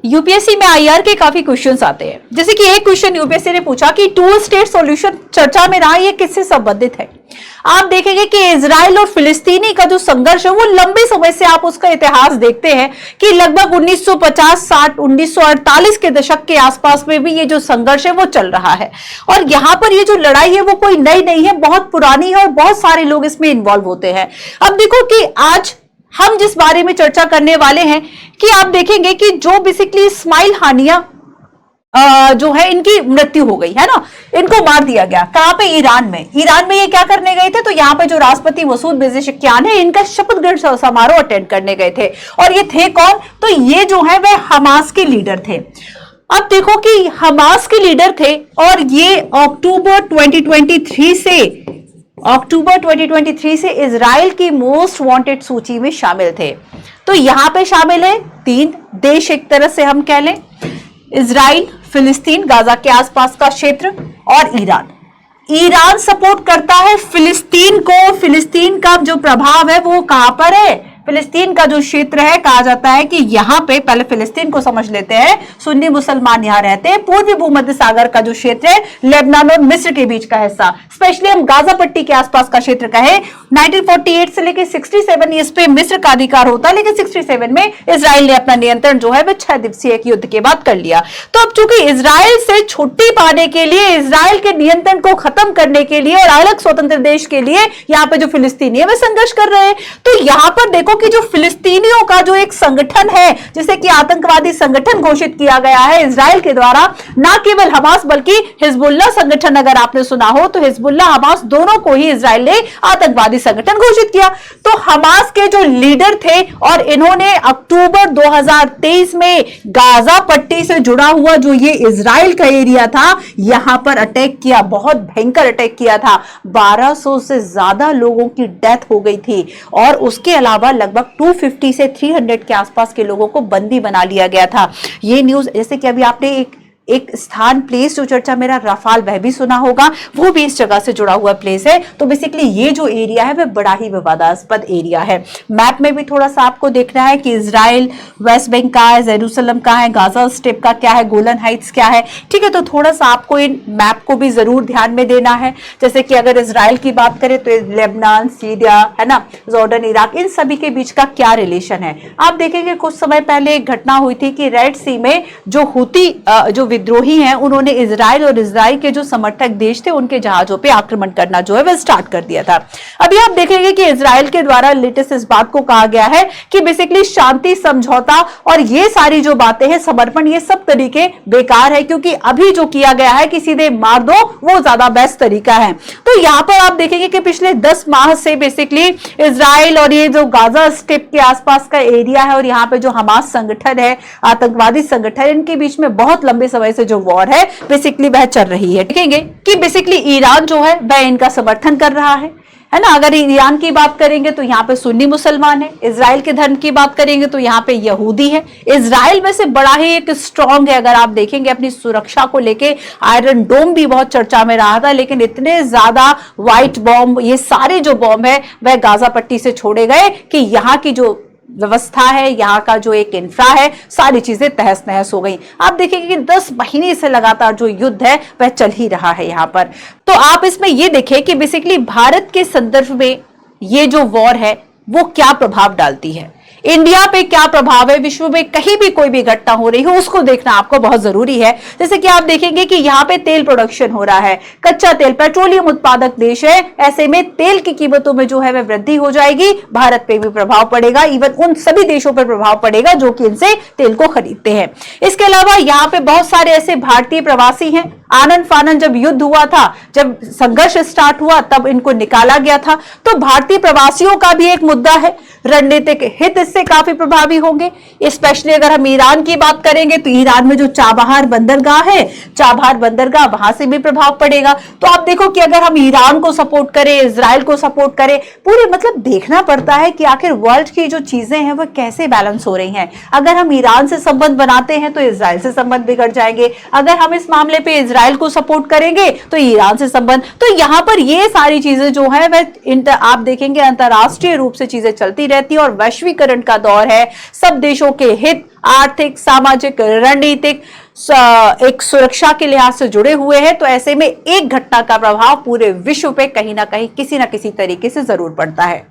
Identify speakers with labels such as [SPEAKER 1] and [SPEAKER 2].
[SPEAKER 1] UPSC में IR के काफी क्वेश्चंस आते हैं। जैसे कि एक क्वेश्चन यूपीएससी ने पूछा कि टू स्टेट सॉल्यूशन चर्चा में रहा, ये किससे संबंधित है। आप देखेंगे कि इजराइल और फिलिस्तीनी का जो संघर्ष है वो लंबे समय से, आप उसका इतिहास देखते हैं कि लगभग 1950, 60, 1948 के दशक के आसपास में भी ये जो संघर्ष है वो चल रहा है। और यहां पर ये जो लड़ाई है वो कोई नई नहीं है, बहुत पुरानी है और बहुत सारे लोग इसमें इन्वॉल्व होते हैं। अब देखो कि आज हम जिस बारे में चर्चा करने वाले हैं कि आप देखेंगे कि जो बेसिकली इस्माइल हानिया जो है इनकी मृत्यु हो गई है ना, इनको मार दिया गया। कहां पे? ईरान में। ईरान में ये क्या करने गए थे? तो यहाँ पे जो राष्ट्रपति मसूद पेजेश्कियान है इनका शपथ ग्रहण समारोह अटेंड करने गए थे। और ये थे कौन? तो ये जो है वह हमास के लीडर थे। अब देखो कि हमास के लीडर थे और ये अक्टूबर 2023 से इजराइल की मोस्ट वांटेड सूची में शामिल थे। तो यहां पे शामिल है 3 देश, एक तरह से हम कह लें इजराइल, फिलिस्तीन, गाजा के आसपास का क्षेत्र और ईरान। ईरान सपोर्ट करता है फिलिस्तीन को। फिलिस्तीन का जो प्रभाव है वो कहां पर है? फिलिस्तीन का जो क्षेत्र है, कहा जाता है कि यहां पे, पहले फिलिस्तीन को समझ लेते हैं, सुन्नी मुसलमान यहां रहते हैं। पूर्वी भूमध्य सागर का जो क्षेत्र है, लेबनान और मिस्र के बीच का हिस्सा, स्पेशली हम गाजा पट्टी के आसपास का क्षेत्र कहें, 1948 से लेकर 67 इस पे मिस्र का अधिकार होता है, लेकिन 67 में इजराइल ने अपना नियंत्रण जो है वह 6 दिवसीय एक युद्ध के बाद कर लिया। तो अब चूंकि इजराइल से छुट्टी पाने के लिए, इजराइल के नियंत्रण को खत्म करने के लिए और अलग स्वतंत्र देश के लिए यहाँ पे जो फिलिस्तीनी है वे संघर्ष कर रहे हैं। तो यहां पर देखो कि जो फिलिस्तीनियों का जो एक संगठन है, जिसे कि आतंकवादी संगठन घोषित किया गया है इजराइल के द्वारा, ना केवल हमास बल्कि हिजबुल्लाह संगठन, अगर आपने सुना हो तो हिजबुल्लाह हमास दोनों को ही इजराइल ने आतंकवादी संगठन घोषित किया। तो हमास के जो लीडर थे और इन्होंने अक्टूबर 2023 में गाजा पट्टी से जुड़ा हुआ जो ये इजराइल का एरिया था, यहां पर अटैक किया, बहुत भयंकर अटैक किया था। 1200 से ज्यादा लोगों की डेथ हो गई थी और उसके अलावा लगभग 250 से 300 के आसपास के लोगों को बंदी बना लिया गया था। ये न्यूज, जैसे कि अभी आपने एक स्थान, प्लेस जो चर्चा मेरा रफाल, वह भी सुना होगा, वो भी इस जगह से जुड़ा हुआ प्लेस है। तो बेसिकली ये जो एरिया है वह बड़ा ही विवादास्पद एरिया है। मैप में भी थोड़ा सा आपको देखना है कि इजराइल, वेस्ट बैंक कहाँ है, जेरूसलम कहाँ है, गाजा स्ट्रिप का क्या है, गोलन हाइट्स क्या है, ठीक है। तो थोड़ा सा आपको इन मैप को भी जरूर ध्यान में देना है। जैसे कि अगर इजराइल की बात करें तो लेबनान, सीरिया है ना, जॉर्डन, इराक, इन सभी के बीच का क्या रिलेशन है। आप देखेंगे कुछ समय पहले एक घटना हुई थी कि रेड सी में जो हुती जो विद्रोही हैं, उन्होंने इजराइल और इजराइल के जो समर्थक देश थे उनके जहाजों पे आक्रमण करना जो है वह स्टार्ट कर दिया था। अभी आप देखेंगे कि इजराइल के द्वारा लेटेस्ट इस बात को कहा गया है कि बेसिकली शांति समझौता और ये सारी जो बातें हैं, समर्पण, ये सब तरीके बेकार है, क्योंकि अभी जो किया गया है कि सीधे मार दो, वो ज्यादा बेस्ट तरीका है। तो यहां पर आप देखेंगे कि पिछले 10 माह से बेसिकली इजराइल और ये जो गाजा स्ट्रिप के आसपास का एरिया है और यहाँ पे जो हमास संगठन है, आतंकवादी संगठन, इनके बीच में बहुत लंबे समय से जो वॉर है बेसिकली वह चल रही है। देखेंगे कि बेसिकली ईरान जो है वह इनका समर्थन कर रहा है ना। अगर ईरान की बात करेंगे तो यहाँ पे सुन्नी मुसलमान है, इजराइल के धर्म की बात करेंगे तो यहाँ पे यहूदी है। इजराइल में से बड़ा ही एक स्ट्रॉन्ग है, अगर आप देखेंगे अपनी सुरक्षा को लेके। आयरन डोम भी बहुत चर्चा में रहा था, लेकिन इतने ज्यादा व्हाइट बॉम्ब, ये सारे जो बॉम्ब है वह गाजा पट्टी से छोड़े गए कि यहाँ की जो व्यवस्था है, यहाँ का जो एक इंफ्रा है, सारी चीजें तहस नहस हो गई। आप देखेंगे कि 10 महीने से लगातार जो युद्ध है वह चल ही रहा है यहाँ पर। तो आप इसमें ये देखें कि बेसिकली भारत के संदर्भ में ये जो वॉर है वो क्या प्रभाव डालती है, इंडिया पे क्या प्रभाव है, विश्व में कहीं भी कोई भी घटना हो रही हो उसको देखना आपको बहुत जरूरी है। जैसे कि आप देखेंगे कि यहाँ पे तेल प्रोडक्शन हो रहा है, कच्चा तेल, पेट्रोलियम उत्पादक देश है, ऐसे में तेल की कीमतों में जो है वह वृद्धि हो जाएगी, भारत पे भी प्रभाव पड़ेगा, इवन उन सभी देशों पर प्रभाव पड़ेगा जो कि इनसे तेल को खरीदते हैं। इसके अलावा यहाँ पे बहुत सारे ऐसे भारतीय प्रवासी हैं, आनंद फानंद जब युद्ध हुआ था, जब संघर्ष स्टार्ट हुआ तब इनको निकाला गया था। तो भारतीय प्रवासियों का भी एक मुद्दा है, रणनीतिक हित इससे काफी प्रभावी होंगे। स्पेशली अगर हम ईरान की बात करेंगे तो ईरान में जो चाबहार बंदरगाह है, चाबहार बंदरगाह, वहां से भी प्रभाव पड़ेगा। तो आप देखो कि अगर हम ईरान को सपोर्ट करें, इजराइल को सपोर्ट करें, पूरे मतलब देखना पड़ता है कि आखिर वर्ल्ड की जो चीजें हैं वो कैसे बैलेंस हो रही हैं। अगर हम ईरान से संबंध बनाते हैं तो इजराइल से संबंध बिगड़ जाएंगे, अगर हम इस मामले पे इजराइल इसराइल को सपोर्ट करेंगे तो ईरान से संबंध। तो यहां पर ये सारी चीजें जो है वह आप देखेंगे अंतरराष्ट्रीय रूप से चीजें चलती रहती है और वैश्वीकरण का दौर है। सब देशों के हित आर्थिक, सामाजिक, रणनीतिक, एक सुरक्षा के लिहाज से जुड़े हुए हैं। तो ऐसे में एक घटना का प्रभाव पूरे विश्व पे कहीं ना कहीं किसी ना किसी तरीके से जरूर पड़ता है।